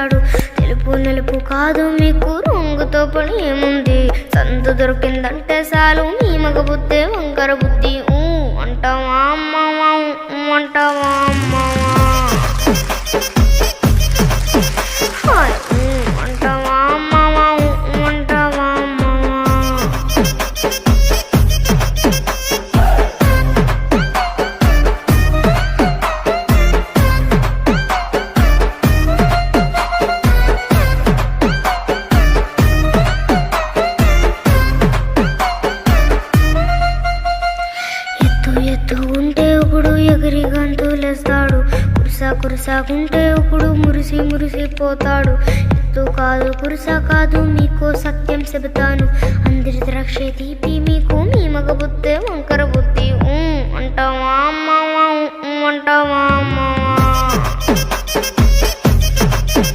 చేస్తాడు. తెలుపు నలుపు కాదు మీకు రంగుతో పని ఏముంది, సందు దొరికిందంటే చాలు మీ మగ బుద్ధే వంకర బుద్ధి. అంటావా అమ్మవా అంటావా అమ్మవా అంటావా అమ్మవా అంటావా అమ్మవా. ఎత్తు ఉంటే ఇప్పుడు ఎగిరి గంతులేస్తాడు, కురుసాకుంటే ఇప్పుడు మురిసిపోతాడు. ఎత్తు కాదు కురుసా కాదు మీకు సత్యం చెబుతాను, అందరి ద్రాక్ష తీపి మీకు మీ మగ బుద్ధే వంకర బుద్ధి. అంటావా అమ్మవా అంటావా అమ్మ.